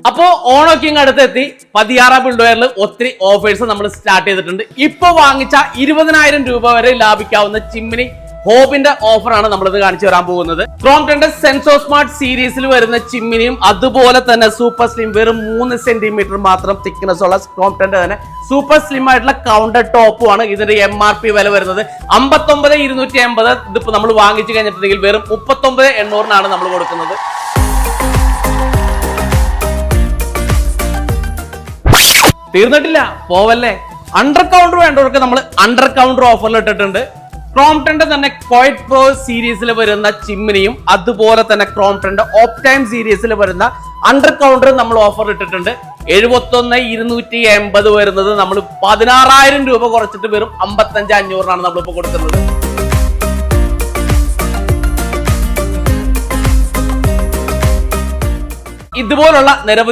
അപ്പോ ഓണൊക്കെ ഇങ്ങ് അടുത്തെത്തി. 16 ബിൽഡ്വെയറിൽ ഒത്തിരി ഓഫേഴ്സ് നമ്മൾ സ്റ്റാർട്ട് ചെയ്തിട്ടുണ്ട്. ഇപ്പൊ വാങ്ങിച്ച 20,000 രൂപ വരെ ലാഭിക്കാവുന്ന ചിമ്മിനി ഹോബിന്റെ ഓഫറാണ് നമ്മളിത് കാണിച്ചു വരാൻ പോകുന്നത്. ക്രോംപ്ടന്റെ സെൻസോ സ്മാർട്ട് സീരീസിൽ വരുന്ന ചിമ്മിനിയും അതുപോലെ തന്നെ സൂപ്പർ സ്ലിം വെറും 3 സെന്റിമീറ്റർ മാത്രം തിക്നെസ് ഉള്ള ക്രോംപ്ടന്റെ തന്നെ സൂപ്പർ സ്ലിം ആയിട്ടുള്ള കൗണ്ടർ ടോപ്പും ആണ്. ഇതിന്റെ MRP വില വരുന്നത് 59,280. ഇതിപ്പോ നമ്മൾ വാങ്ങിച്ചു കഴിഞ്ഞിട്ടുണ്ടെങ്കിൽ വെറും 39,800 നമ്മൾ കൊടുക്കുന്നത്. തീർന്നിട്ടില്ല, പോവല്ലേ. അണ്ടർ കൗണ്ടർ വേണ്ടവർക്ക് നമ്മൾ അണ്ടർ കൗണ്ടർ ഓഫറിൽ ഇട്ടിട്ടുണ്ട്. ക്രോംപ്ടന്റെ തന്നെ ക്വയറ്റ് പ്രോ സീരീസിൽ വരുന്ന ചിമ്മിനിയും അതുപോലെ തന്നെ ക്രോംപ്ടന്റെ ഓപ്ടൈം സീരീസിൽ വരുന്ന അണ്ടർ കൗണ്ടർ നമ്മൾ ഓഫർ ഇട്ടിട്ടുണ്ട്. 71,280 വരുന്നത് നമ്മൾ 16,000 രൂപ കുറച്ചിട്ട് വെറും 55,500 നമ്മളിപ്പോ കൊടുക്കുന്നത്. ഇതുപോലുള്ള നിരവധി